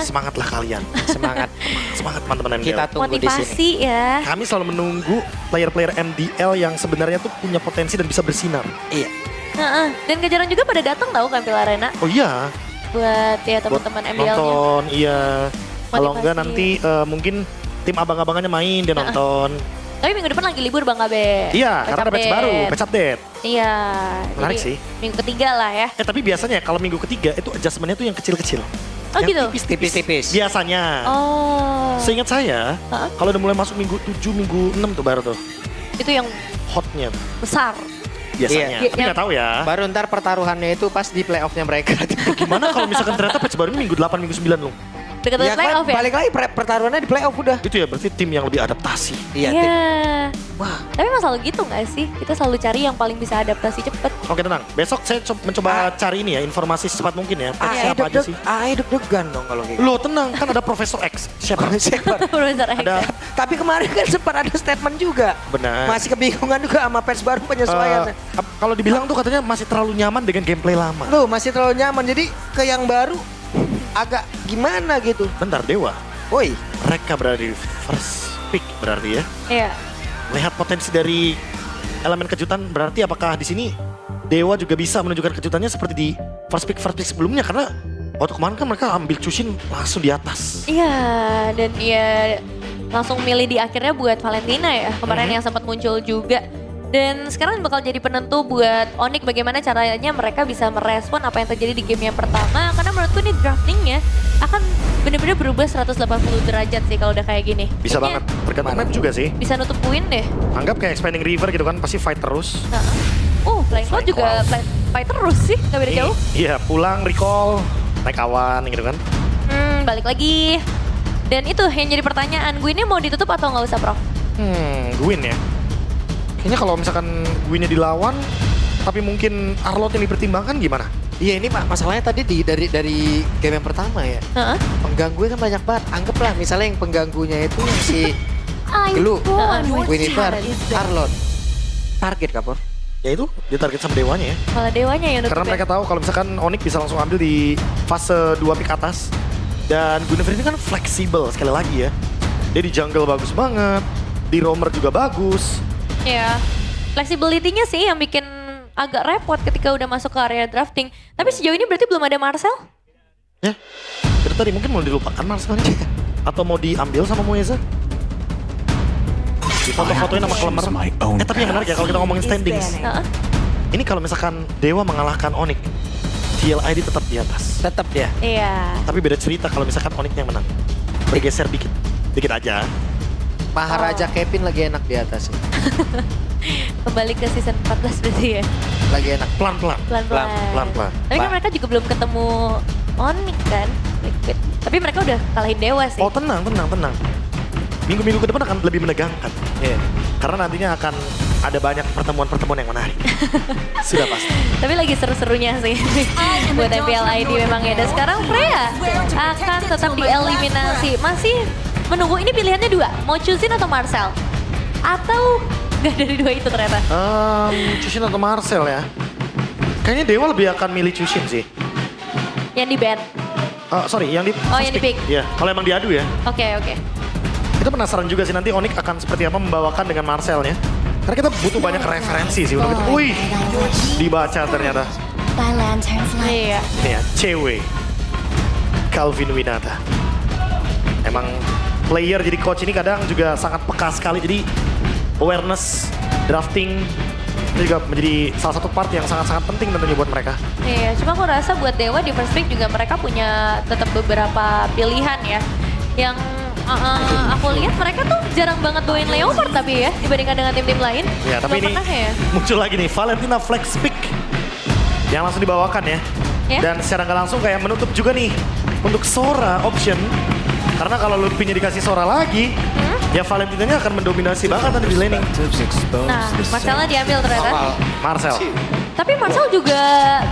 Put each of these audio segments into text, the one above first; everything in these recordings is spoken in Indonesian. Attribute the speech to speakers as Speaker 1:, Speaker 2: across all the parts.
Speaker 1: Semangat lah kalian.
Speaker 2: Semangat.
Speaker 1: Semangat teman-teman MDL.
Speaker 2: Kita tunggu di sini.
Speaker 3: Motivasi ya.
Speaker 1: Kami selalu menunggu player-player MDL yang sebenarnya tuh punya potensi dan bisa bersinar.
Speaker 2: Iya.
Speaker 3: Heeh. Dan gak jarang juga pada datang tahu kan Pil Arena
Speaker 1: Oh iya,
Speaker 3: buat ya teman-teman MDL-nya.
Speaker 1: nonton, iya. Kalau
Speaker 3: Motivasi.
Speaker 1: enggak nanti mungkin tim abang-abangannya main, dia nonton.
Speaker 3: Tapi minggu depan lagi libur Bang Abe.
Speaker 1: Iya, karena ada patch baru, patch update.
Speaker 3: Iya.
Speaker 1: Menarik
Speaker 3: jadi
Speaker 1: sih.
Speaker 3: Minggu ketiga lah ya.
Speaker 1: Tapi biasanya kalau minggu ketiga itu adjustment-nya tuh yang kecil-kecil.
Speaker 3: Oh
Speaker 1: Yang
Speaker 3: gitu?
Speaker 2: Tipis-tipis.
Speaker 1: Biasanya.
Speaker 3: Oh.
Speaker 1: Seingat saya,
Speaker 3: Hah?
Speaker 1: kalau udah mulai masuk minggu 7, minggu 6 tuh baru tuh
Speaker 3: Itu yang
Speaker 1: hotnya tuh.
Speaker 3: besar.
Speaker 1: Biasanya.
Speaker 3: Iya.
Speaker 1: Tapi nggak tahu ya.
Speaker 2: Baru ntar pertaruhannya itu pas di playoff-nya mereka.
Speaker 1: Gimana kalau misalkan ternyata patch baru ini minggu 8, minggu 9 loh.
Speaker 3: Dekat
Speaker 2: Ya kan,
Speaker 3: playoff ya?
Speaker 2: balik lagi pertaruhannya di playoff udah.
Speaker 1: Itu ya berarti tim yang lebih adaptasi.
Speaker 2: Iya.
Speaker 3: Iya.
Speaker 2: Wah.
Speaker 3: Tapi emang selalu gitu gak sih? Kita selalu cari yang paling bisa adaptasi cepet.
Speaker 1: Oke tenang, besok saya mencoba cari ini ya, informasi secepat mungkin ya. Patch siapa aja sih?
Speaker 2: Deg-degan dong kalau kayak gitu.
Speaker 1: Loh tenang, kan ada Profesor X. Siapa?
Speaker 2: Siapa?
Speaker 3: Profesor X.
Speaker 1: Ada
Speaker 2: Tapi kemarin kan sempat ada statement juga.
Speaker 1: benar.
Speaker 2: Masih kebingungan juga sama patch baru penyesuaian.
Speaker 1: Kalau dibilang tuh katanya masih terlalu nyaman dengan gameplay lama.
Speaker 2: Loh masih terlalu nyaman, jadi ke yang baru agak gimana gitu.
Speaker 1: Bentar Dewa,
Speaker 2: Woi,
Speaker 1: mereka berada di first pick berarti ya.
Speaker 3: Iya.
Speaker 1: Melihat potensi dari elemen kejutan berarti apakah di sini Dewa juga bisa menunjukkan kejutannya seperti di first pick sebelumnya karena waktu kemarin kan mereka ambil Chushin langsung di atas.
Speaker 3: Iya, dan dia langsung milih di akhirnya buat Valentina ya. Kemarin yang sempat muncul juga. Dan sekarang bakal jadi penentu buat Onyx bagaimana caranya mereka bisa merespon apa yang terjadi di game yang pertama. Karena menurutku ini draftingnya akan benar-benar berubah 180 derajat sih kalau udah kayak gini.
Speaker 1: Bisa
Speaker 3: Kayaknya
Speaker 1: banget, tergantung map juga sih.
Speaker 3: Bisa nutup win deh.
Speaker 1: Anggap kayak Expanding River gitu kan, pasti fight terus.
Speaker 3: Flying Cloud juga fight terus sih, gak beda jauh.
Speaker 1: Iya, pulang, recall, naik awan gitu kan.
Speaker 3: Balik lagi. Dan itu yang jadi pertanyaan, Gwynnya mau ditutup atau nggak usah Prof?
Speaker 1: Gwyn ya. Kayaknya kalau misalkan Gwynnya dilawan, tapi mungkin Arlott yang dipertimbangkan gimana?
Speaker 2: iya ini Pak, masalahnya tadi dari game yang pertama ya.
Speaker 3: Heeh.
Speaker 2: Pengganggunya kan banyak banget. Anggaplah misalnya yang pengganggunya itu yang si Gelu, Winifred, Arlott. Target Kapor.
Speaker 1: Ya itu, dia target sama Dewanya ya.
Speaker 3: Malah Dewanya yang nutup
Speaker 1: Karena
Speaker 3: ya.
Speaker 1: mereka tahu kalau misalkan Onyx bisa langsung ambil di fase 2 pick atas. Dan Guinevere ini kan fleksibel sekali lagi ya. Dia di jungle bagus banget, di roamer juga bagus.
Speaker 3: Iya, flexibility-nya sih yang bikin agak repot ketika udah masuk ke area drafting. Tapi sejauh ini berarti belum ada Marcel?
Speaker 1: Ya, itu tadi mungkin mau dilupakan Marcelnya. Atau mau diambil sama Moeza. Di foto-fotonya nama Klemer. Tapi yang menarik ya kalau kita ngomongin standings.
Speaker 3: Heeh.
Speaker 1: Ini kalau misalkan Dewa mengalahkan Onyx, TLID tetap di atas.
Speaker 2: Tetap ya.
Speaker 3: Iya.
Speaker 1: Tapi beda cerita kalau misalkan Onyx yang menang. Bergeser dikit. Dikit aja.
Speaker 2: Maharaja Kevin lagi enak di atas ya.
Speaker 3: Kembali ke season 14 berarti ya.
Speaker 2: Lagi enak.
Speaker 1: Pelan-pelan.
Speaker 3: Pelan-pelan.
Speaker 1: Pelan-pelan.
Speaker 3: Tapi kan mereka juga belum ketemu Onyx kan, Liquid. Tapi mereka udah kalahin Dewa sih.
Speaker 1: Oh tenang. Minggu-minggu ke depan akan lebih menegangkan.
Speaker 2: Iya.
Speaker 1: Karena nantinya akan ada banyak pertemuan-pertemuan yang menarik. Sudah pasti.
Speaker 3: Tapi lagi seru-serunya sih buat MPL ID memang ya. Dan sekarang Freya akan tetap dieliminasi. Masih menunggu, ini pilihannya dua. Mau Chushin atau Marcel? Atau gak dari dua itu ternyata?
Speaker 1: Chushin atau Marcel ya? Kayaknya Dewa lebih akan milih Chushin sih.
Speaker 3: Yang di ban?
Speaker 1: Sorry, yang di
Speaker 3: Oh, yang di pick.
Speaker 1: Iya, kalau emang diadu ya.
Speaker 3: Oke.
Speaker 1: Kita penasaran juga sih nanti Onyx akan seperti apa membawakan dengan Marcelnya. Karena kita butuh banyak referensi sih untuk itu. Wih, dibaca ternyata.
Speaker 4: By lanterns light.
Speaker 3: Iya.
Speaker 1: Ini ya, CW. Calvin Winata. Emang player jadi coach ini kadang juga sangat peka sekali. Jadi awareness, drafting, itu juga menjadi salah satu part yang sangat-sangat penting tentunya buat mereka.
Speaker 3: Iya, cuma aku rasa buat Dewa di first pick juga mereka punya tetap beberapa pilihan ya. Yang aku lihat mereka tuh jarang banget bawain Leopard tapi ya dibandingkan dengan tim-tim lain.
Speaker 1: Ya, tapi
Speaker 3: Belum
Speaker 1: ini
Speaker 3: pernah ya.
Speaker 1: muncul lagi nih Valentina Flex Pick yang langsung dibawakan ya.
Speaker 3: Ya.
Speaker 1: Dan secara nggak langsung kayak menutup juga nih untuk Sora option. Karena kalau Ludwignya dikasih Sora lagi, ya Valentinanya akan mendominasi banget tadi di laning.
Speaker 3: Nah, Marcelnya diambil ternyata.
Speaker 1: Marcel,
Speaker 3: Tapi Marcel juga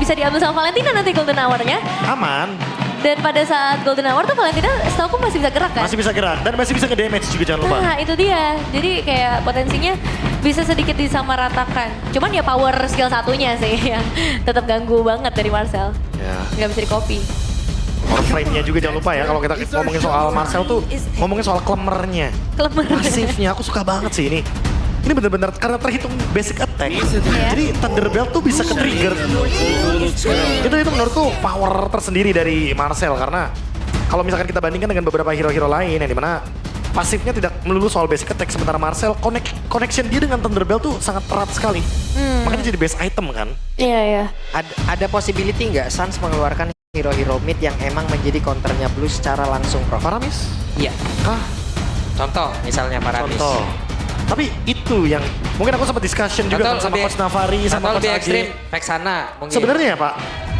Speaker 3: bisa diambil sama Valentina nanti Golden Hour-nya.
Speaker 1: aman,
Speaker 3: Dan pada saat Golden Hour tuh Valentina setahu aku masih bisa gerak kan?
Speaker 1: masih bisa gerak dan masih bisa nge-damage juga jangan lupa.
Speaker 3: Nah itu dia, jadi kayak potensinya bisa sedikit disamaratakan. Cuman ya power skill satunya sih yang tetap ganggu banget dari Marcel.
Speaker 1: Ya.
Speaker 3: Nggak bisa di-copy.
Speaker 1: Power frame-nya juga jangan lupa ya, kalau kita ngomongin soal Marcel tuh, ngomongin soal klemernya. Pasifnya, aku suka banget sih ini. Ini bener-bener karena terhitung basic attack, jadi Thunderbelt tuh bisa ke-trigger. Itu menurutku power tersendiri dari Marcel, karena kalau misalkan kita bandingkan dengan beberapa hero-hero lain yang dimana pasifnya tidak melulu soal basic attack, sementara Marcel connection dia dengan Thunderbelt tuh sangat erat sekali. Makanya jadi base item kan.
Speaker 3: Iya.
Speaker 2: Ada possibility nggak Suns mengeluarkan hero-hero mid yang emang menjadi counternya Blue secara langsung, Prof?
Speaker 1: Faramis?
Speaker 2: Iya.
Speaker 1: Kah?
Speaker 2: Contoh, misalnya Paramis.
Speaker 1: Contoh. Tapi itu yang mungkin aku sempat discussion juga kan sama Coach Navari, sama Coach
Speaker 2: lebih
Speaker 1: Agi.
Speaker 2: ekstrim, Vexana mungkin.
Speaker 1: Sebenarnya ya Pak,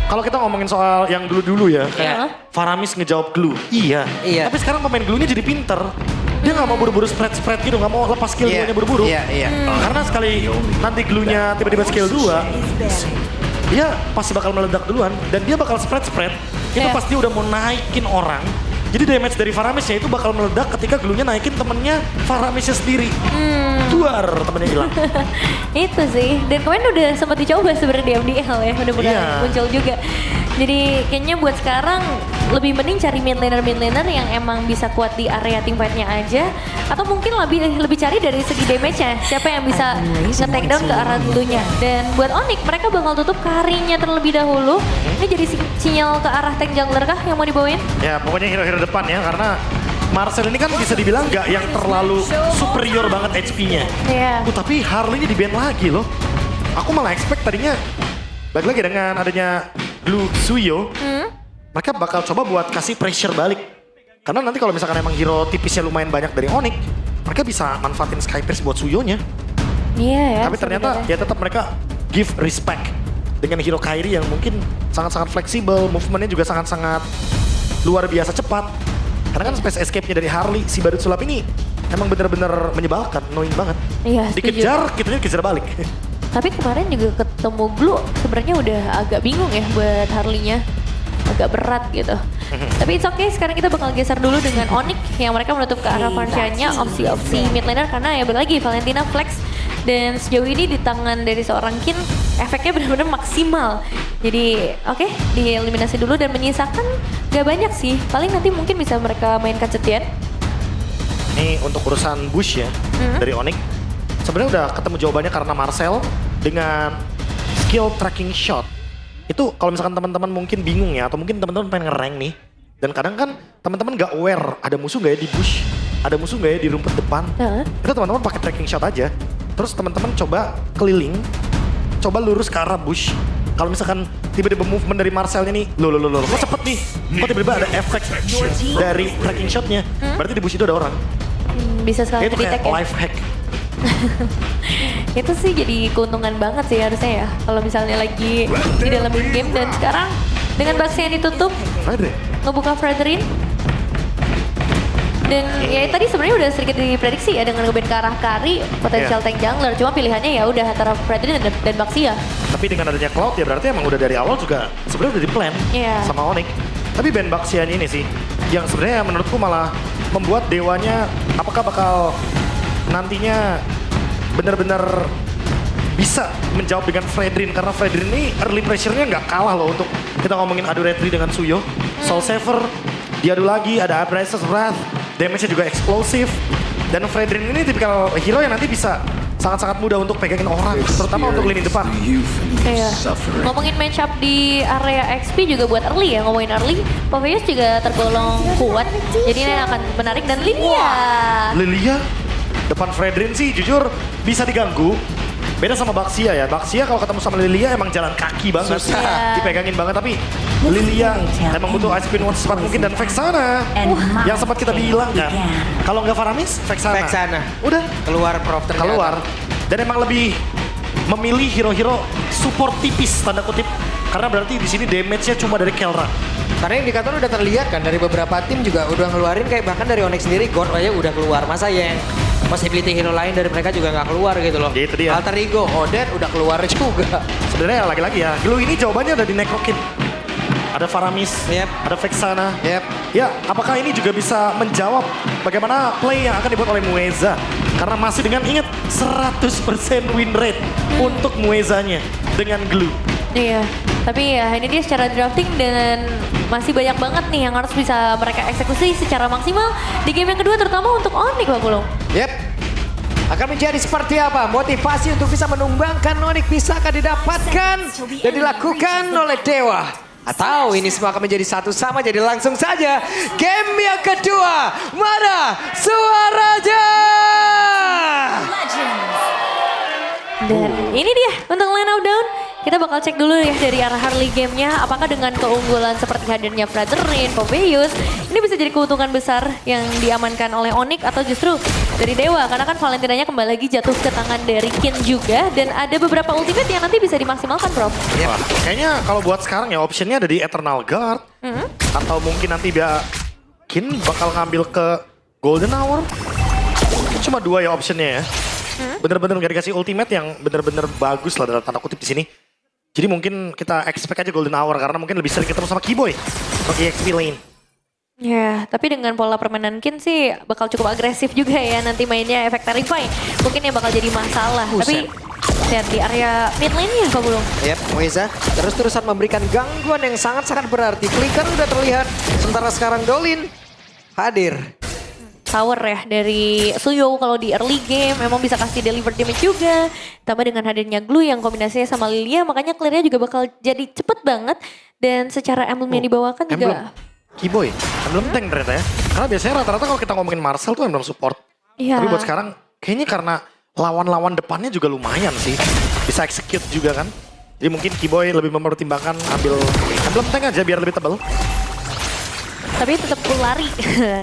Speaker 1: kalau kita ngomongin soal yang dulu-dulu ya, kayak Faramis ngejawab glue. Iya.
Speaker 2: Iya.
Speaker 1: Tapi sekarang pemain glue-nya jadi pinter. Dia nggak mau buru-buru spread gitu, nggak mau lepas skill 2-nya buru-buru.
Speaker 2: Iya.
Speaker 1: Karena sekali nanti glue-nya tiba-tiba skill 2, dia pasti bakal meledak duluan. Dan dia bakal spread. Itu pas dia udah mau naikin orang. Jadi damage dari Faramisnya itu bakal meledak ketika glue-nya naikin temennya Faramisnya sendiri. Duar, temennya hilang.
Speaker 3: Itu sih. Dan kemarin udah sempat dicoba sebenarnya di MDL ya, udah mulai muncul juga. Jadi kayaknya buat sekarang lebih mending cari mid laner yang emang bisa kuat di area teamfight-nya aja, atau mungkin lebih cari dari segi damage-nya, siapa yang bisa nge-take down ke arah dulunya. Dan buat Onyx mereka bakal tutup carry-nya terlebih dahulu. Ini jadi sinyal ke arah tank jungler kah yang mau dibawain?
Speaker 1: Ya pokoknya hero-hero depan ya, karena Marcel ini kan bisa dibilang gak yang terlalu superior banget HP-nya.
Speaker 3: Iya.
Speaker 1: Tapi Harley-nya di-ban lagi loh. Aku malah expect tadinya, balik lagi dengan adanya Blue Suyo, mereka bakal coba buat kasih pressure balik. Karena nanti kalau misalkan emang hero tipisnya lumayan banyak dari Onyx, mereka bisa manfaatin Skypierce buat Suyo-nya.
Speaker 3: Iya ya.
Speaker 1: Tapi ternyata ya tetap mereka give respect dengan hero Kairi yang mungkin sangat-sangat fleksibel, movementnya juga sangat-sangat luar biasa cepat. Karena kan space escape-nya dari Harley, si badut sulap ini emang bener-bener menyebalkan, annoying banget.
Speaker 3: Iya,
Speaker 1: dikejar, kita dikejar balik.
Speaker 3: Tapi kemarin juga ketemu Blue sebenarnya udah agak bingung ya buat Harley-nya. Agak berat gitu. Tapi it's okay, sekarang kita bakal geser dulu dengan Onyx yang mereka menutup ke arah Vancianya, opsi mid laner, karena ya balik lagi Valentina flex. Dan sejauh ini di tangan dari seorang Kin, efeknya benar-benar maksimal. Jadi oke, dieliminasi dulu dan menyisakan gak banyak sih. Paling nanti mungkin bisa mereka mainkan Cetian.
Speaker 1: Ini untuk urusan Bush ya, dari Onyx. Sebenarnya udah ketemu jawabannya karena Marcel dengan skill tracking shot. Itu kalau misalkan teman-teman mungkin bingung ya, atau mungkin teman-teman pengen nge-rank nih. Dan kadang kan teman-teman gak aware ada musuh gak ya di bush, ada musuh gak ya di rumput depan. Itu teman-teman pakai tracking shot aja. Terus teman-teman coba keliling, coba lurus ke arah bush. Kalau misalkan tiba-tiba movement dari Marcelnya nih, loh, kok cepet nih? Kok tiba-tiba ada efek dari tracking shotnya? Berarti di bush itu ada orang.
Speaker 3: Bisa sekali
Speaker 1: Itu kayak
Speaker 3: di-tag ya.
Speaker 1: life hack.
Speaker 3: Itu sih jadi keuntungan banget sih harusnya ya. Kalau misalnya lagi di dalam game dan sekarang dengan Baxi yang ditutup, ngebuka Fredrin. Dan ya tadi sebenarnya udah sedikit diprediksi ya dengan nge-ban ke arah Kari, potensial tank jungler. Cuma pilihannya ya udah antara Fredrin dan Baxi ya.
Speaker 1: Tapi dengan adanya Cloud ya berarti emang udah dari awal juga sebenarnya udah di-plan sama Onyx. Tapi ban Baxian ini sih yang sebenarnya menurutku malah membuat dewanya apakah bakal nantinya benar-benar bisa menjawab dengan Fredrin, karena Fredrin ini early pressure-nya nggak kalah loh untuk kita ngomongin adu retri dengan Suyo. Soul Saver, diadu lagi, ada Abraxas Wrath, damage-nya juga eksplosif. Dan Fredrin ini tipikal hero yang nanti bisa sangat-sangat mudah untuk pegangin orang, terutama untuk lini depan.
Speaker 3: Iya. Ngomongin matchup di area XP juga buat early ya, ngomongin early, Poveus juga tergolong kuat, jadi ini akan menarik. Dan
Speaker 1: Lilia depan Fredrin sih jujur bisa diganggu. Beda sama Baxia ya. Baxia kalau ketemu sama Lilia emang jalan kaki banget. Dipegangin banget. Tapi Lilia emang butuh ice spin one secepat mungkin. Dan Vexana yang sempat kita bilang kan. Kalau nggak Faramis, Vexana. Udah.
Speaker 2: Keluar Prof ternyata.
Speaker 1: Keluar. Dan emang lebih memilih hero-hero support tipis tanda kutip. Karena berarti di sini damage-nya cuma dari Kelra.
Speaker 2: Karena indikator udah terlihat kan dari beberapa tim juga udah ngeluarin, kayak bahkan dari Onyx sendiri God aja udah keluar. Masa yang possibility hero lain dari mereka juga nggak keluar gitu loh.
Speaker 1: Itu dia.
Speaker 2: Alter Ego, Odette udah keluar juga.
Speaker 1: Sebenarnya lagi-lagi ya, Glue ini jawabannya udah di Necrokin. Ada Faramis, ada Vexana. Ya, apakah ini juga bisa menjawab bagaimana play yang akan dibuat oleh Mueza? Karena masih dengan ingat 100% win rate untuk Muezanya dengan Glue.
Speaker 3: Iya, tapi ya ini dia secara drafting dan masih banyak banget nih yang harus bisa mereka eksekusi secara maksimal di game yang kedua terutama untuk Onyx Pak Pulung.
Speaker 2: Yep. Akan menjadi seperti apa motivasi untuk bisa menumbangkan Onyx bisakah didapatkan dan dilakukan oleh Dewa? Atau ini semua akan menjadi satu sama, jadi langsung saja game yang kedua. Mana suaranya?
Speaker 3: Dan ini dia untuk line of down. Kita bakal cek dulu ya dari arah early gamenya. Apakah dengan keunggulan seperti hadirnya Fraterin, Poveus, ini bisa jadi keuntungan besar yang diamankan oleh Onyx atau justru dari Dewa. Karena kan Valentinanya kembali lagi jatuh ke tangan dari Kin juga. Dan ada beberapa ultimate yang nanti bisa dimaksimalkan Prof.
Speaker 1: Wah, kayaknya kalau buat sekarang ya optionnya ada di Eternal Guard. Atau mungkin nanti Kin bakal ngambil ke Golden Hour. Cuma 2 ya optionnya ya. Bener-bener gak dikasih ultimate yang bener-bener bagus lah dalam tanda kutip di sini. Jadi mungkin kita expect aja Golden Hour karena mungkin lebih sering ketemu sama Keyboy untuk EXP lane.
Speaker 3: Ya, tapi dengan pola permainan Kin sih bakal cukup agresif juga ya nanti mainnya efek Terrify. Mungkin yang bakal jadi masalah. Tapi lihat di area mid lane-nya Pak Bulung.
Speaker 2: Yep, Moeza terus-terusan memberikan gangguan yang sangat-sangat berarti. Flicker udah terlihat, sementara sekarang Dolin hadir.
Speaker 3: Power ya dari Suyo kalau di early game memang bisa kasih deliver damage juga. Tambah dengan hadirnya Glue yang kombinasinya sama Lilia makanya clear-nya juga bakal jadi cepet banget. Dan secara emblem yang dibawakan juga.
Speaker 1: Keyboy, emblem tank ternyata ya. Karena biasanya rata-rata kalau kita ngomongin Marcel tuh emblem support.
Speaker 3: Iya.
Speaker 1: Tapi buat sekarang kayaknya karena lawan-lawan depannya juga lumayan sih. Bisa execute juga kan. Jadi mungkin Keyboy lebih mempertimbangkan ambil emblem tank aja biar lebih tebal.
Speaker 3: Tapi tetap perlu lari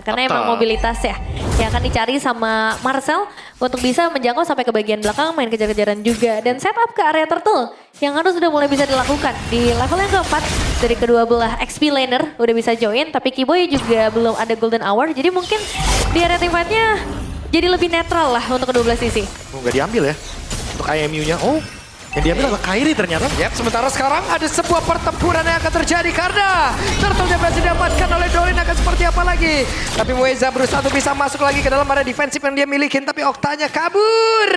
Speaker 3: karena emang mobilitas ya yang akan dicari sama Marcel untuk bisa menjangkau sampai ke bagian belakang main kejar-kejaran juga dan setup ke area turtle yang harus sudah mulai bisa dilakukan di level yang keempat dari kedua belah XP laner udah bisa join tapi Keyboy juga belum ada golden hour jadi mungkin di area teamfight-nya jadi lebih netral lah untuk kedua belah sisi.
Speaker 1: Nggak diambil ya untuk IMU-nya. Oh. Yang diambil adalah Kairi ternyata.
Speaker 2: Yap, sementara sekarang ada sebuah pertempuran yang akan terjadi karena turtle-nya berhasil didapatkan oleh Dolin akan seperti apa lagi. Tapi Moeza berusaha untuk bisa masuk lagi ke dalam area defensif yang dia milikin tapi Oktanya kabur.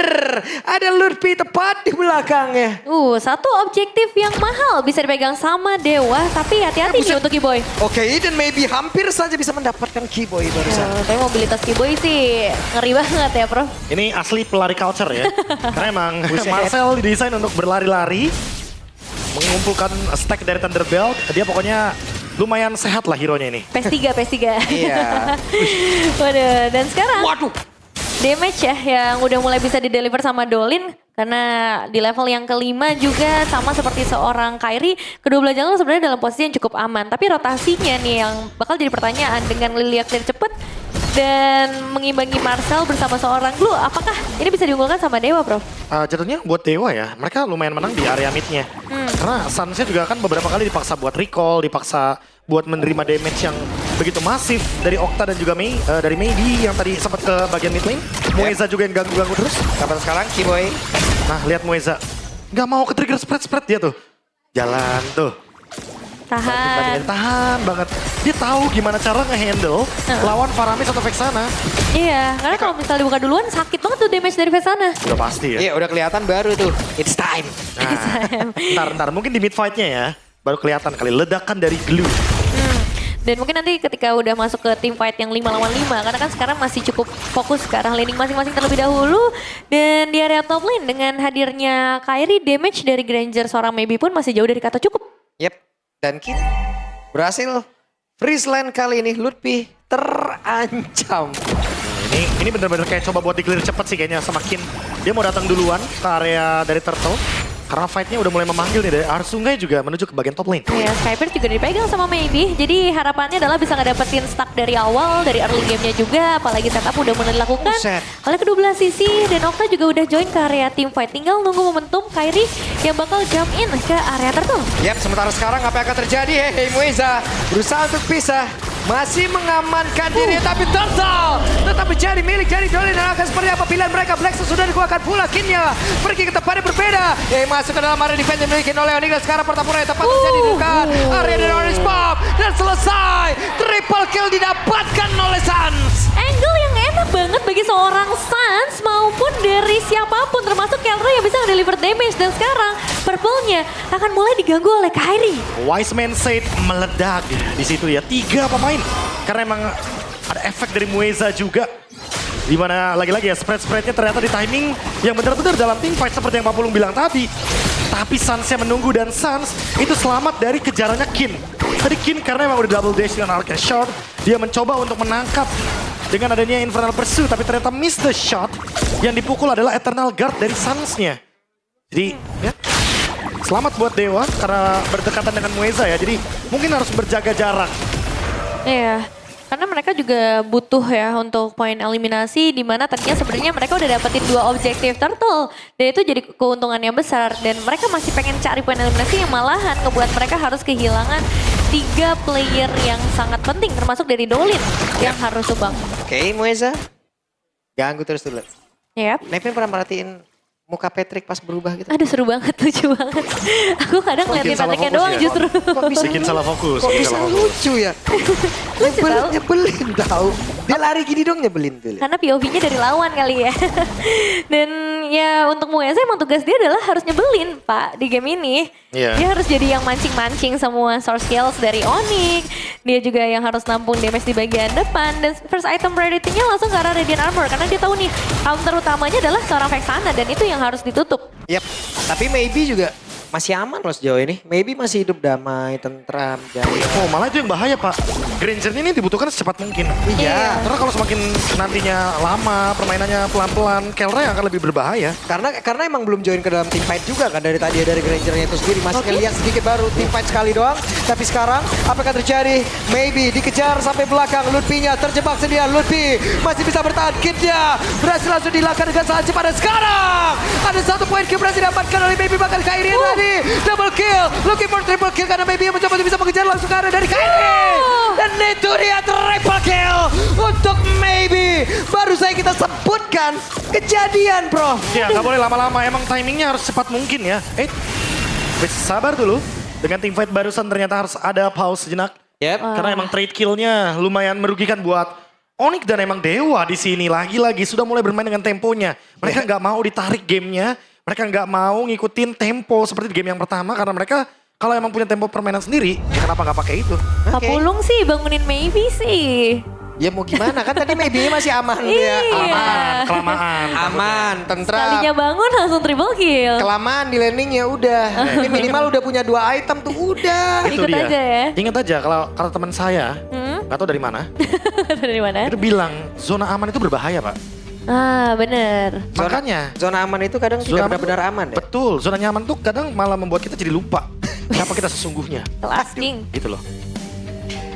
Speaker 2: Ada Lurpi tepat di belakangnya.
Speaker 3: Satu objektif yang mahal bisa dipegang sama Dewa tapi hati-hati nih untuk Keyboy.
Speaker 2: Oke, dan maybe hampir saja bisa mendapatkan Keyboy barusan.
Speaker 3: Tapi mobilitas Keyboy sih ngeri banget ya Prof.
Speaker 1: Ini asli pelari culture ya. Karena emang Marcel didesain untuk berlari-lari, mengumpulkan stack dari Thunderbelt, dia pokoknya lumayan sehat lah hero-nya ini.
Speaker 3: PS3.
Speaker 2: Iya.
Speaker 3: Waduh, dan sekarang
Speaker 2: Waduh.
Speaker 3: damage ya yang udah mulai bisa dideliver sama Dolin. Karena di level yang kelima juga sama seperti seorang Kairi, kedua belah jungle sebenarnya dalam posisi yang cukup aman. Tapi rotasinya nih yang bakal jadi pertanyaan dengan Lilia clear cepet dan mengimbangi Marcel bersama seorang Glue. Apakah ini bisa diunggulkan sama Dewa, Prof?
Speaker 1: Jatuhnya buat Dewa ya, mereka lumayan menang di area mid-nya. Karena Suns-nya juga kan beberapa kali dipaksa buat recall, dipaksa buat menerima damage yang begitu masif dari Okta dan juga dari Maybe yang tadi sempat ke bagian mid lane. Moeza juga yang ganggu-ganggu terus.
Speaker 2: Kapan sekarang Keyboy?
Speaker 1: Nah, lihat Moeza. Nggak mau ke trigger spread dia tuh. Jalan tuh. Tahan banget. Dia tahu gimana cara ngehandle lawan Faramis atau Vexana.
Speaker 3: Iya, karena kalau misalnya dibuka duluan sakit banget tuh damage dari Vexana.
Speaker 1: Udah pasti ya.
Speaker 2: Iya, udah kelihatan baru tuh. It's time.
Speaker 1: Nah, ntar mungkin di mid fight-nya ya. Baru kelihatan kali ledakan dari Glue.
Speaker 3: Dan mungkin nanti ketika udah masuk ke team fight yang 5 lawan 5. Karena kan sekarang masih cukup fokus ke arah laning masing-masing terlebih dahulu. Dan di area top lane dengan hadirnya Kairi, damage dari Granger seorang Maybe pun masih jauh dari kata cukup.
Speaker 2: Yep. Dan Kin berhasil freeze lane kali ini. Lutfi terancam.
Speaker 1: Ini bener-bener kayak coba buat di-clear cepet sih kayaknya sama Kin. Dia mau datang duluan ke area dari Turtle. Karena fight-nya udah mulai memanggil nih dari Arsungai juga menuju ke bagian top lane.
Speaker 3: Ya, Skypers juga dipegang sama Maybe. Jadi harapannya adalah bisa ngedapetin stack dari awal, dari early game-nya juga. Apalagi setup udah mulai dilakukan oleh kedua belah sisi. Dan Okta juga udah join ke area team fight. Tinggal nunggu momentum Kairi yang bakal jump in ke area Turtle.
Speaker 2: Yap, sementara sekarang apa yang akan terjadi? Hei Moeza berusaha untuk pisah. Masih mengamankan diri, tapi Turtle tetap menjadi milik dari Dolin. Dan akan seperti apa pilihan mereka? Blackstone sudah dikeluarkan pula. Kinnya pergi ke tempat yang berbeda. Masuk ke dalam area defense yang dimiliki oleh Onyx. Dan sekarang pertempuran yang tepat terjadi di dekat area dari Orange Bomb. Dan selesai. Triple kill didapatkan oleh Suns.
Speaker 3: Angle yang enak banget bagi seorang Suns maupun dari siapapun termasuk Keldra yang bisa nge-deliver damage. Dan sekarang purple-nya akan mulai diganggu oleh Kairi.
Speaker 1: Wise Man Said meledak di situ ya. 3 pemain. Karena emang ada efek dari Mueza juga. Dimana lagi-lagi ya spread-spreadnya ternyata di timing yang benar-benar dalam team fight seperti yang Pak Pulung bilang tadi. Tapi Suns-nya menunggu dan Suns itu selamat dari kejarannya Kin. Tadi Kin karena emang udah double dash dengan Arcane Shot. Dia mencoba untuk menangkap dengan adanya Infernal Pursuit. Tapi ternyata miss the shot. Yang dipukul adalah Eternal Guard dari Suns-nya. Jadi ya selamat buat Dewa karena berdekatan dengan Mueza ya. Jadi mungkin harus berjaga jarak.
Speaker 3: Iya, karena mereka juga butuh ya untuk poin eliminasi di mana tadinya sebenarnya mereka udah dapetin 2 objektif turtle dan itu jadi keuntungannya besar dan mereka masih pengen cari poin eliminasi yang malahan ngebuat mereka harus kehilangan 3 player yang sangat penting termasuk dari Dolin yang harus subang.
Speaker 2: Oke, Mueza. Ganggu terus dulu.
Speaker 3: Yap.
Speaker 2: Nevin pernah merhatiin muka Patrick pas berubah gitu?
Speaker 3: Aduh seru banget, lucu banget. Aku kadang ngeliatin
Speaker 1: salah
Speaker 3: Patricknya
Speaker 1: fokus
Speaker 3: doang
Speaker 1: ya?
Speaker 3: justru.
Speaker 2: Kok bisa
Speaker 1: Bikin salah fokus.
Speaker 2: Kok
Speaker 1: bikin
Speaker 2: bisa
Speaker 1: salah fokus.
Speaker 2: lucu ya?
Speaker 3: Lucu tau.
Speaker 2: Nyebelin tau. Dia lari gini dong nyebelin tuh.
Speaker 3: Karena POV-nya dari lawan kali ya. Dan ya untuk Mueza emang tugas dia adalah harus nyebelin Pak di game ini.
Speaker 1: Iya.
Speaker 3: Dia harus jadi yang mancing-mancing semua source kills dari Onyx. Dia juga yang harus nampung damage di bagian depan. Dan first item priority-nya langsung ke arah Radiant Armor. Karena dia tahu nih counter utamanya adalah seorang Vexana dan itu yang harus ditutup.
Speaker 2: Yap, tapi maybe juga masih aman loh sejauh ini. Maybe masih hidup damai, tentram, jaya.
Speaker 1: Oh malah itu yang bahaya Pak. Granger ini dibutuhkan secepat mungkin.
Speaker 2: Iya.
Speaker 1: Karena kalau semakin nantinya lama, permainannya pelan-pelan, Keldra yang akan lebih berbahaya.
Speaker 2: Karena emang belum join ke dalam team fight juga kan dari tadi ya, dari Grangernya itu sendiri. Masih ngeliat sedikit baru team fight sekali doang. Tapi sekarang apakah terjadi? Maybe dikejar sampai belakang. Lutfi-nya terjebak sendirian. Lutfi masih bisa bertahan. Kid-nya berhasil langsung dilakukan dengan sangat cepat. Dan sekarang ada 1 poin kill berhasil didapatkan oleh Maybe bakal Kairi tadi. Double kill. Looking for triple kill karena Maybe yang mencoba untuk bisa mengejar langsung ke arah dari Kairi. Dan itu dia triple kill untuk Maybe. Baru saya kita sebutkan kejadian bro.
Speaker 1: Ya nggak boleh lama-lama, emang timingnya harus cepat mungkin ya. Sabar dulu. Dengan team fight barusan ternyata harus ada pause sejenak.
Speaker 2: Yep.
Speaker 1: Karena emang trade kill-nya lumayan merugikan buat Onyx dan emang Dewa di sini. Lagi-lagi sudah mulai bermain dengan temponya. Mereka nggak mau ditarik gamenya. Mereka nggak mau ngikutin tempo seperti di game yang pertama. Karena mereka kalau emang punya tempo permainan sendiri, ya kenapa nggak pakai itu?
Speaker 3: Pak Pulung sih bangunin Maybe sih.
Speaker 2: Ya mau gimana kan tadi Maybe-nya masih aman tuh ya.
Speaker 1: Aman, kelamaan.
Speaker 2: Aman, tentram.
Speaker 3: Sekalinya bangun langsung triple kill.
Speaker 2: Kelamaan di landingnya udah. Ini minimal udah punya 2 item tuh udah.
Speaker 3: Ikut aja ya.
Speaker 1: Ingat aja kalau teman saya, nggak tahu dari mana,
Speaker 3: Dari mana?
Speaker 1: itu bilang zona aman itu berbahaya Pak.
Speaker 3: Ah bener.
Speaker 1: Makanya
Speaker 2: Zona aman itu kadang tidak benar-benar aman ya.
Speaker 1: betul, zona nyaman tuh kadang malah membuat kita jadi lupa siapa kita sesungguhnya.
Speaker 3: Kelas King.
Speaker 1: Gitu loh.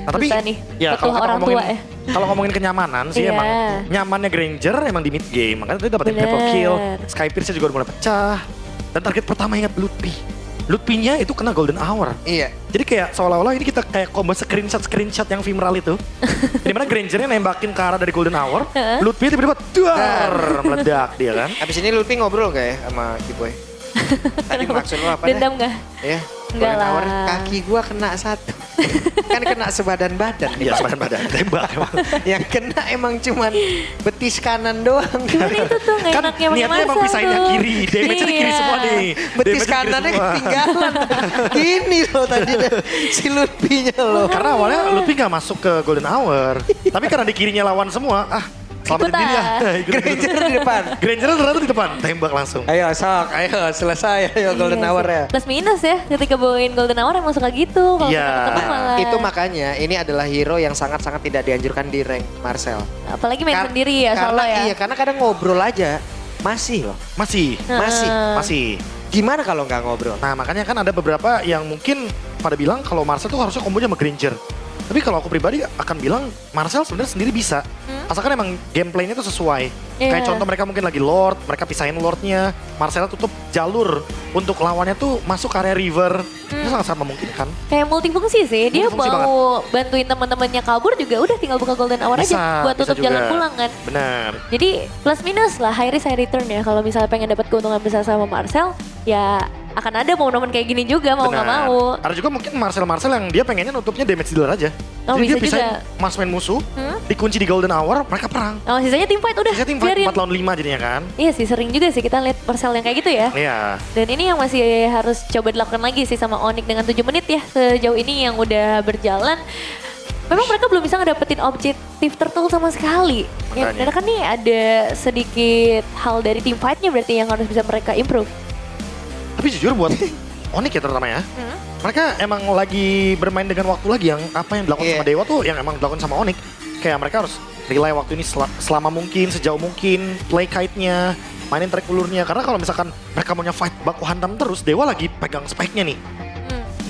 Speaker 1: Nah, tapi
Speaker 3: Susah nih,
Speaker 1: ya
Speaker 3: betul
Speaker 1: kalau
Speaker 3: orang
Speaker 1: ngomongin
Speaker 3: tua ya.
Speaker 1: kalau ngomongin kenyamanan sih
Speaker 3: Iya.
Speaker 1: emang nyamannya Granger emang di mid game. Makanya tadi dapetin triple
Speaker 3: Bener.
Speaker 1: kill, Sky Pierce juga udah mulai pecah. Dan target pertama ingat Lutfi. Lutfi-nya itu kena Golden Hour.
Speaker 2: Iya.
Speaker 1: Jadi kayak seolah-olah ini kita kayak combo screenshot yang viral itu. Dimana Grangernya nembakin ke arah dari Golden Hour, Lutfi tiba-tiba duar, meledak dia kan.
Speaker 2: Abis ini Lutfi ngobrol gak ya sama Kiboy? Tadi maksud lo apa dah?
Speaker 3: Dendam gak?
Speaker 2: Ya.
Speaker 3: Enggak
Speaker 2: Golden Hour,
Speaker 3: lah.
Speaker 2: kaki gua kena 1. Kan kena sebadan-badan.
Speaker 1: Iya, badan tembak emang.
Speaker 2: Yang kena emang cuman betis kanan doang.
Speaker 3: Kan itu tuh gak
Speaker 1: Kan
Speaker 3: enaknya pakai
Speaker 1: niatnya emang
Speaker 3: masa
Speaker 1: pisahinnya
Speaker 3: tuh.
Speaker 1: kiri, damage-nya di kiri
Speaker 3: Iya.
Speaker 1: semua nih.
Speaker 2: Betis
Speaker 1: Damage-nya kiri
Speaker 2: kanannya
Speaker 1: semua.
Speaker 2: ketinggalan. Gini loh tadi si Lutfi-nya loh.
Speaker 1: Karena awalnya Lutfi gak masuk ke Golden Hour. Tapi karena di kirinya lawan semua, selamatin
Speaker 3: Ikut
Speaker 1: diri ya.
Speaker 2: Granger di depan.
Speaker 1: Granger ternyata di depan, tembak langsung.
Speaker 2: Ayo sok, ayo selesai, ayo Golden
Speaker 3: Iya
Speaker 2: Hour
Speaker 3: sih.
Speaker 2: ya.
Speaker 3: Plus minus ya, ketika bawain Golden Hour emang suka gitu. Kalau
Speaker 1: Iya.
Speaker 3: temen-temen malah.
Speaker 2: Itu makanya ini adalah hero yang sangat-sangat tidak dianjurkan di rank Marcel.
Speaker 3: Apalagi main
Speaker 2: Kar-
Speaker 3: sendiri ya, solo ya.
Speaker 2: Iya, karena kadang ngobrol aja masih loh,
Speaker 1: Masih, masih.
Speaker 2: Gimana kalau nggak ngobrol?
Speaker 1: Nah makanya kan ada beberapa yang mungkin pada bilang kalau Marcel tuh harusnya kombonya sama Granger. Tapi kalau aku pribadi akan bilang Marcel sebenarnya sendiri bisa. Asalkan emang gameplaynya tuh sesuai.
Speaker 3: Iya.
Speaker 1: Kayak contoh mereka mungkin lagi Lord, mereka pisahin Lordnya. Marcel tutup jalur untuk lawannya tuh masuk ke area river. Itu sangat-sangat memungkinkan.
Speaker 3: Kayak multifungsi sih, dia
Speaker 1: Multifungsi
Speaker 3: mau bantuin teman-temannya kabur juga udah tinggal buka Golden Hour
Speaker 1: Bisa,
Speaker 3: aja buat
Speaker 1: bisa
Speaker 3: tutup jalan
Speaker 1: juga.
Speaker 3: pulang kan.
Speaker 1: Benar.
Speaker 3: Jadi plus minus lah, high risk high return ya. Kalau misalnya pengen dapat keuntungan besar sama Marcel, ya akan ada momen-momen kayak gini juga mau nggak
Speaker 1: Benar.
Speaker 3: mau.
Speaker 1: Ada juga mungkin Marcel yang dia pengennya nutupnya damage dealer aja.
Speaker 3: Oh,
Speaker 1: Jadi dia
Speaker 3: bisa
Speaker 1: bisa
Speaker 3: juga.
Speaker 1: main musuh, dikunci di golden hour, mereka perang.
Speaker 3: Oh sisanya team fight udah
Speaker 1: Saya tim fight
Speaker 3: biarin.
Speaker 1: 4 lawan 5 jadinya kan.
Speaker 3: Iya sih sering juga sih kita lihat Marcel yang kayak gitu ya.
Speaker 1: Iya.
Speaker 3: Dan ini yang masih harus coba dilakukan lagi sih sama Onyx dengan 7 menit ya sejauh ini yang udah berjalan. Memang mereka belum bisa ngedapetin objektif turtle sama sekali. Ya,
Speaker 1: Makanya.
Speaker 3: karena kan nih ada sedikit hal dari team fight-nya berarti yang harus bisa mereka improve.
Speaker 1: Tapi jujur buat Onyx ya terutama ya. Mereka emang lagi bermain dengan waktu lagi yang apa yang dilakukan
Speaker 2: Iya.
Speaker 1: sama Dewa tuh yang emang dilakukan sama Onyx. Kayak mereka harus relay waktu ini selama mungkin, sejauh mungkin, play kite-nya, mainin track ulurnya. Karena kalau misalkan mereka maunya fight baku hantam terus, Dewa lagi pegang spike-nya nih.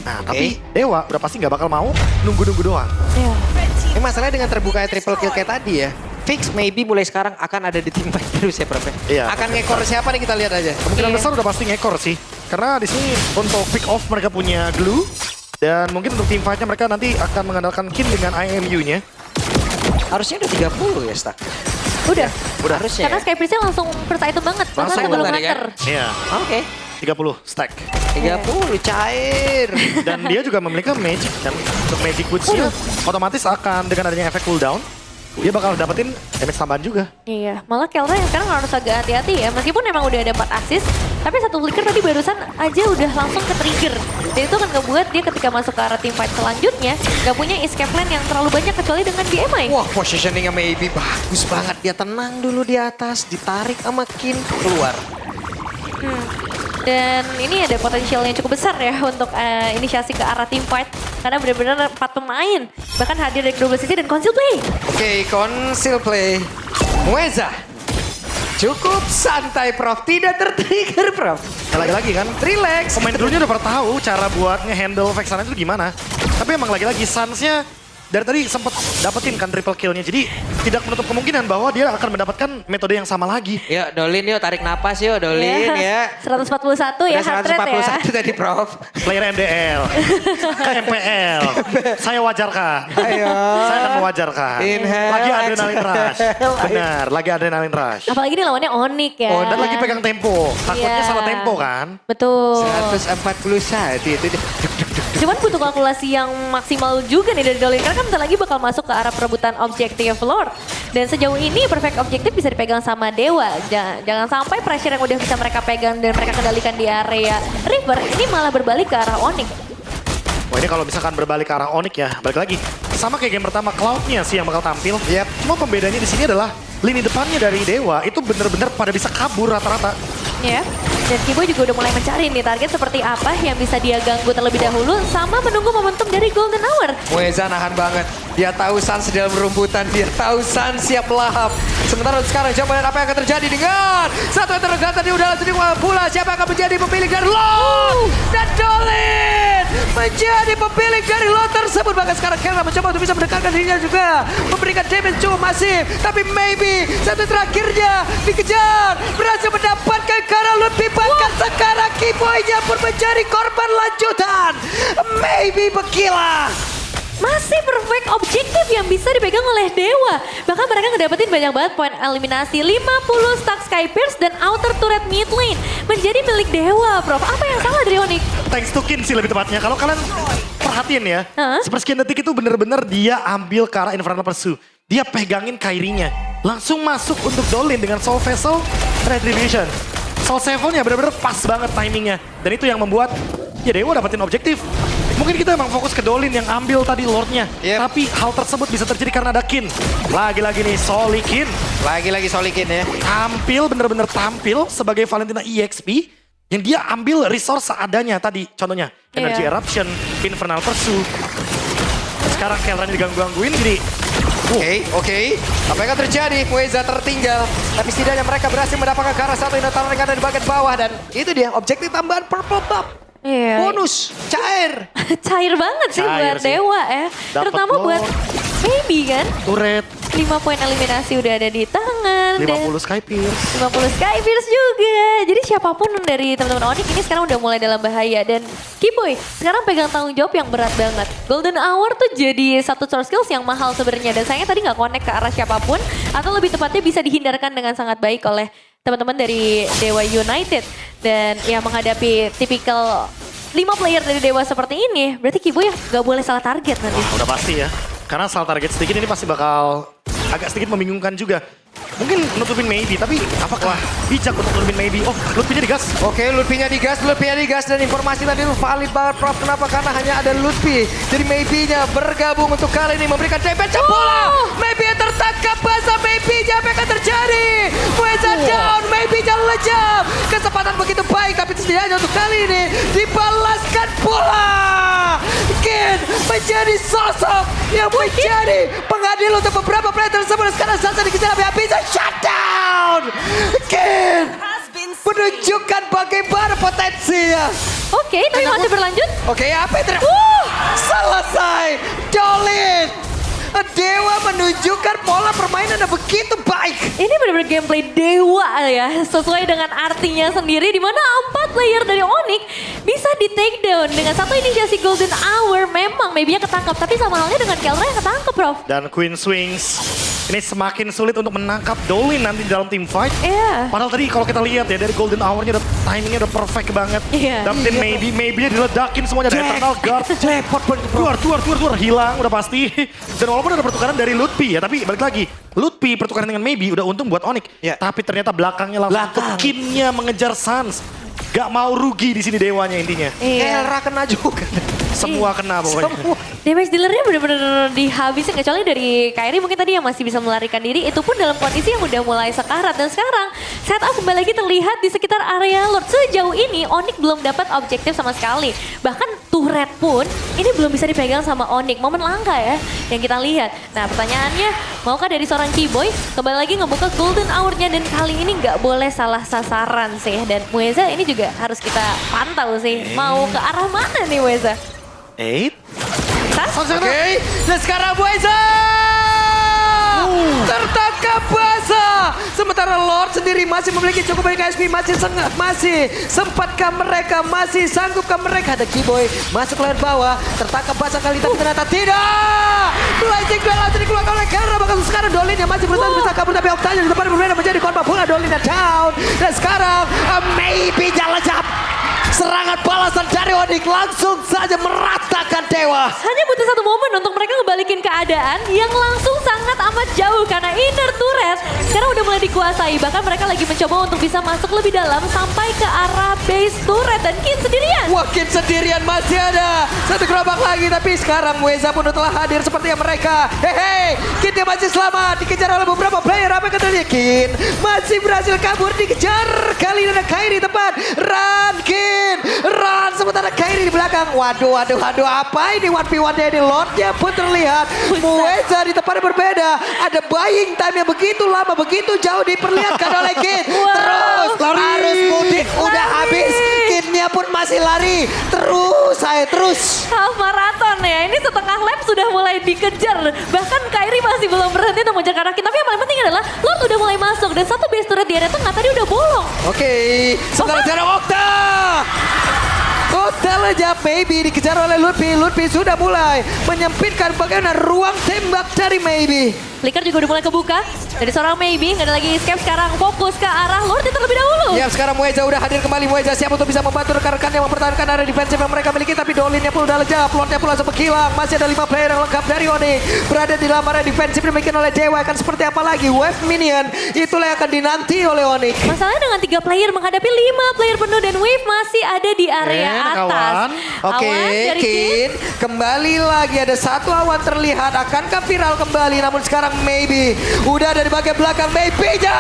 Speaker 1: Nah, tapi Dewa udah pasti nggak bakal mau nunggu-nunggu doang.
Speaker 3: Ya.
Speaker 2: Ini masalahnya dengan terbukanya triple kill kayak tadi ya. Fix maybe mulai sekarang akan ada di tim fight terus ya Prof.
Speaker 1: Iya.
Speaker 2: Akan ngekor siapa nih kita lihat aja.
Speaker 1: Kemungkinan
Speaker 3: Iya.
Speaker 1: besar udah pasti ngekor sih. Karena di sini untuk pick off mereka punya glue. Dan mungkin untuk team fight-nya mereka nanti akan mengandalkan Kin dengan IMU-nya.
Speaker 2: Harusnya udah 30 ya Stak.
Speaker 3: Udah.
Speaker 1: Udah.
Speaker 2: Harusnya.
Speaker 3: Karena Skypersnya langsung first item banget. Bahkan
Speaker 1: Langsung
Speaker 3: belum
Speaker 2: tadi kan?
Speaker 3: nganter.
Speaker 1: Iya,
Speaker 2: Oke.
Speaker 1: 30 stack.
Speaker 2: 30 cair.
Speaker 1: Dan dia juga memiliki magic kan. Untuk magic boots-nya otomatis akan dengan adanya efek cooldown, dia bakal dapetin damage tambahan juga.
Speaker 3: Iya, malah Kelra yang sekarang harus agak hati-hati ya. Meskipun emang udah ada 4 assist, tapi satu flicker tadi barusan aja udah langsung ke trigger. Dan itu akan ngebuat dia ketika masuk ke arah team fight selanjutnya, gak punya escape lane yang terlalu banyak kecuali dengan BMI.
Speaker 2: Wah positioningnya maybe bagus banget. Dia tenang dulu di atas, ditarik sama Kin keluar.
Speaker 3: Dan ini ada potensial yang cukup besar ya untuk inisiasi ke arah team fight. Karena benar-benar 4 pemain, bahkan hadir dari kedua belah sisi dan conceal play.
Speaker 2: Oke, conceal play. Mueza. Cukup santai Prof, tidak tertrigger Prof.
Speaker 1: Lagi-lagi kan,
Speaker 2: Relax.
Speaker 1: pemain dulunya udah pernah tahu cara buat nge-handle Vexana itu gimana. Tapi emang lagi-lagi Suns-nya dari tadi sempat dapetin kan triple kill-nya. Jadi tidak menutup kemungkinan bahwa dia akan mendapatkan metode yang sama lagi.
Speaker 2: Yuk Dolin yuk, tarik napas yuk Dolin ya.
Speaker 3: 141 ya
Speaker 2: Udah
Speaker 3: heart rate ya.
Speaker 2: 141 tadi Prof.
Speaker 1: Player MDL, KMPL, saya wajarkan.
Speaker 2: Ayo.
Speaker 1: Saya akan mewajarkan.
Speaker 2: Inhale,
Speaker 1: Lagi adrenaline rush.
Speaker 2: exhale.
Speaker 1: Benar, lagi adrenaline rush.
Speaker 3: Apalagi ini lawannya Onyx ya.
Speaker 1: Oh, dan lagi pegang tempo. Takutnya
Speaker 3: Iya.
Speaker 1: salah tempo kan.
Speaker 3: Betul.
Speaker 2: 141 itu dia.
Speaker 3: Cuman butuh kalkulasi yang maksimal juga nih dari Dolin. Karena kan bentar lagi bakal masuk ke arah perebutan objektif Lord. Dan sejauh ini perfect objektif bisa dipegang sama Dewa. Jangan sampai pressure yang udah bisa mereka pegang dan mereka kendalikan di area River, ini malah berbalik ke arah Onyx.
Speaker 1: Wah ini kalau misalkan berbalik ke arah Onyx ya, balik lagi. Sama kayak game pertama, Cloud-nya sih yang bakal tampil.
Speaker 2: Yep.
Speaker 1: Cuma pembedanya di sini adalah lini depannya dari Dewa itu bener-bener pada bisa kabur rata-rata.
Speaker 3: Ya. Dan Kibo juga udah mulai mencari nih target seperti apa yang bisa dia ganggu terlebih dahulu sama menunggu momentum dari Golden Hour.
Speaker 2: Mueza nahan banget. Dia tahu Suns dalam rumputan. Dia tahu Suns siap melahap. Sementara untuk sekarang coba lihat apa yang akan terjadi dengan satu yang terlegat tadi udah langsung pula. Siapa yang akan menjadi pemilik dari lot? Dan Dolin menjadi pemilik dari lot tersebut. Bahkan sekarang Kelra mencoba untuk bisa mendekatkan dirinya juga. Memberikan damage cukup masif. Tapi maybe satu terakhirnya dikejar. Berhasil mendapatkan karena lebih bahkan sekarang Kiboy-nya pun menjadi korban lanjutan. Maybe Bekila.
Speaker 3: Masih perfect objektif yang bisa dipegang oleh Dewa. Bahkan mereka ngedapetin banyak banget poin eliminasi. 50 stack Skypierce dan outer turret mid lane. Menjadi milik Dewa, Prof. Apa yang salah dari Onyx?
Speaker 1: Thanks to Kin sih lebih tepatnya. Kalau kalian perhatiin ya, sepersekian detik itu bener-bener dia ambil ke arah Infernal Pursuit. Dia pegangin Kairinya. Langsung masuk untuk Dolin dengan Soul Vessel Retribution. Soul Seven-nya bener-bener pas banget timingnya. Dan itu yang membuat ya Dewa dapetin objektif. Mungkin kita emang fokus ke Dolin yang ambil tadi Lord-nya.
Speaker 2: Yep.
Speaker 1: Tapi hal tersebut bisa terjadi karena ada Kin. Lagi-lagi nih Solikin.
Speaker 2: Lagi-lagi Solikin ya.
Speaker 1: Tampil, bener-bener tampil sebagai Valentina EXP. Yang dia ambil resource seadanya tadi. Contohnya Energy
Speaker 3: Iya.
Speaker 1: Eruption, Infernal Pursuit. Sekarang Kelran diganggu-gangguin jadi
Speaker 2: Oke. Apa yang akan terjadi? Mueza tertinggal. Tapi setidaknya mereka berhasil mendapatkan ke arah satu Inotaran yang ada di bagian bawah. Dan itu dia objektif tambahan purple buff.
Speaker 3: Iya.
Speaker 2: Bonus, cair.
Speaker 3: Cair banget sih
Speaker 1: Cair
Speaker 3: buat
Speaker 1: sih.
Speaker 3: Dewa ya.
Speaker 1: Dapet
Speaker 3: Terutama buat
Speaker 1: Lord.
Speaker 3: Baby kan.
Speaker 1: turret,
Speaker 3: 5 poin eliminasi udah ada di tangan.
Speaker 1: 50 Skypierce.
Speaker 3: 50 Skypierce juga. Jadi siapapun dari teman-teman Onyx ini sekarang udah mulai dalam bahaya. Dan Kiboy sekarang pegang tanggung jawab yang berat banget. Golden Hour tuh jadi satu source skills yang mahal sebenarnya. Dan sayangnya tadi nggak connect ke arah siapapun. Atau lebih tepatnya bisa dihindarkan dengan sangat baik oleh teman-teman dari Dewa United. Dan ya menghadapi tipikal 5 player dari Dewa seperti ini, berarti Kiboy gak boleh salah target nanti.
Speaker 1: Udah pasti ya. Karena salah target sedikit ini pasti bakal agak sedikit membingungkan juga. Mungkin nutupin maybe, tapi apakah bijak untuk nutupin maybe? Oh, Lutfi-nya digas.
Speaker 2: Oke, Lutfi-nya digas dan informasi tadi valid banget Prof. Kenapa? Karena hanya ada Lutfi. Jadi maybe-nya bergabung untuk kali ini memberikan damage bola. Maybe tertangkap basah, maybe-nya apa yang akan terjadi? Mueza down, maybe-nya lejam. Kesempatan begitu baik, tapi setidaknya untuk kali ini dibalaskan bola. Kin menjadi sosok yang menjadi pengadil untuk beberapa player tersebut. Sekarang Sansa dikejar habis shutdown. Kin menunjukkan bagaimana potensinya.
Speaker 3: Oke, tapi masih berlanjut.
Speaker 2: Oke, apa yang selesai. Dolin. Dewa menunjukkan pola permainan yang begitu baik.
Speaker 3: Ini benar-benar gameplay Dewa ya, sesuai dengan artinya sendiri, di mana 4 player dari Onyx bisa di take down dengan satu inisiasi Golden Hour. Memang maybe-nya ketangkap, tapi sama halnya dengan Kelra yang ketangkap, Prof.
Speaker 1: Dan Queen Swings ini semakin sulit untuk menangkap Dolin nanti di dalam team fight.
Speaker 3: Iya.
Speaker 1: Padahal tadi kalau kita lihat ya dari Golden Hour-nya timingnya udah perfect banget.
Speaker 3: Iya.
Speaker 1: Dan tim maybe-nya diledakin semuanya dari Eternal Guard. Keluar, hilang udah pasti. Dan walaupun ada pertukaran dari Lutfi ya, tapi balik lagi. Lutfi pertukaran dengan maybe udah untung buat Onyx.
Speaker 2: Ya.
Speaker 1: Tapi ternyata belakangnya langsung Kinnya mengejar Suns. Gak mau rugi di sini Dewanya intinya.
Speaker 3: Iya.
Speaker 2: Kelra kena juga.
Speaker 1: Semua kena pokoknya.
Speaker 3: Damage dealernya benar-benar dihabisin, kecuali dari Kairi mungkin tadi yang masih bisa melarikan diri, itu pun dalam kondisi yang udah mulai sekarat. Dan sekarang setup kembali lagi terlihat di sekitar area Lord. Sejauh ini Onyx belum dapat objektif sama sekali. Bahkan turret pun ini belum bisa dipegang sama Onyx. Momen langka ya yang kita lihat. Nah pertanyaannya, maukah dari seorang Kiboy kembali lagi ngebuka Golden Hour-nya, dan kali ini nggak boleh salah sasaran sih. Dan Mueza ini juga harus kita pantau sih, mau ke arah mana nih Mueza?
Speaker 1: 8.
Speaker 2: Oke, dan sekarang Mueza tertangkap basah. Sementara Lord sendiri masih memiliki cukup banyak SP, masih sempatkah mereka, masih sanggupkah mereka? Ada Kiboy masuk lewat bawah, tertangkap basah kali tapi ternyata tidak. Blazing Bell langsung dikeluarkan oleh Kelra. Bahkan sekarang Dolin yang masih berusaha bisa kabur, tapi Octanya di depan berbeda menjadi korban bola. Dolin down, dan sekarang maybe jalan jam. Serangan balasan dari Onyx langsung saja meratakan Dewa.
Speaker 3: Hanya butuh satu momen untuk mereka ngebalikin keadaan yang langsung sangat amat jauh. Karena inner turret sekarang udah mulai dikuasai. Bahkan mereka lagi mencoba untuk bisa masuk lebih dalam sampai ke arah base turret. Dan Kin sendirian.
Speaker 2: Wah, Kin sendirian masih ada. Satu gerobak lagi, tapi sekarang Mueza pun telah hadir seperti yang mereka. Hehe, Kin dia masih selamat. Dikejar oleh beberapa player. Apa yang katanya? Kin masih berhasil kabur, dikejar. Kali ini ada Kairi tepat. Run, Kin. Run, sementara Kairi di belakang. Waduh, apa ini 1v1 dari Lordnya pun terlihat. Mueza di tempat yang berbeda. Ada buying time yang begitu lama, begitu jauh diperlihatkan oleh Kin. Terus, harus mudik, udah habis. Kinnya pun masih lari. Terus.
Speaker 3: Half marathon ya, ini setengah lap sudah mulai dikejar. Bahkan Kairi masih belum berhenti untuk mengejar ke arah Kin. Tapi yang paling penting adalah Lord udah mulai masuk. Dan satu base turret di area tengah tadi udah bolong.
Speaker 2: Oke, sekarang jarak Okta. Okta lejap, maybe dikejar oleh Lutfi. Lutfi sudah mulai menyempitkan bagaimana ruang tembak dari maybe.
Speaker 3: Flicker juga udah mulai kebuka. Dari seorang maybe, nggak ada lagi escape, sekarang fokus ke arah Lord terlebih dahulu.
Speaker 2: Ya, sekarang Mueza udah hadir kembali. Mueza siap untuk bisa membantu rekan-rekan yang mempertahankan area defensif yang mereka miliki. Tapi Dolinnya pun udah lejap, Lordnya pun langsung menghilang. Masih ada 5 player yang lengkap dari Onyx berada di dalam area defensif demikian oleh Dewa. Akan seperti apa lagi? Wave minion, itulah yang akan dinanti oleh Onyx.
Speaker 3: Masalahnya dengan 3 player menghadapi 5 player penuh dan Wave masih ada di area atas.
Speaker 2: Oke,
Speaker 3: Awan dari
Speaker 2: Kin kembali lagi, ada satu awan terlihat. Akankah viral kembali? Namun sekarang maybe udah ada di bagian belakang. Maybe-nya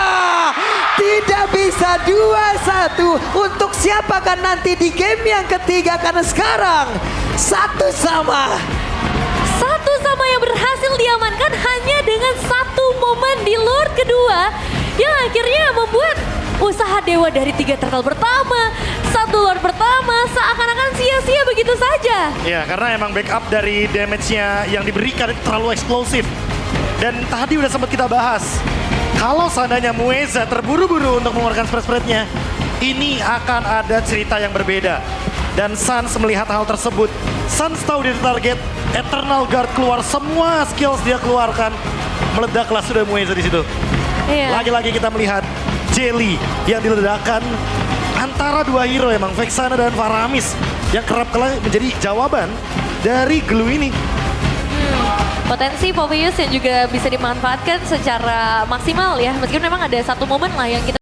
Speaker 2: tidak bisa 2-1 untuk siapakah nanti di game yang ketiga, karena sekarang satu sama
Speaker 3: yang berhasil diamankan hanya dengan satu momen di Lord kedua yang akhirnya membuat usaha Dewa dari 3 turtle pertama, 1 Lord pertama seakan-akan sia-sia begitu saja.
Speaker 1: Ya, karena emang backup dari damage-nya yang diberikan itu terlalu eksplosif. Dan tadi udah sempat kita bahas, kalau seandainya Mueza terburu-buru untuk mengeluarkan spread-spreadnya, ini akan ada cerita yang berbeda. Dan Suns melihat hal tersebut. Suns tahu dia target, Eternal Guard keluar, semua skills dia keluarkan. Meledaklah sudah Mueza di situ.
Speaker 3: Iya.
Speaker 1: Lagi-lagi kita melihat Jelly yang diledakkan antara dua hero emang Vexana dan Faramis yang kerap kali menjadi jawaban dari Glue ini.
Speaker 3: Potensi Povius yang juga bisa dimanfaatkan secara maksimal ya. Meskipun memang ada satu momen lah yang kita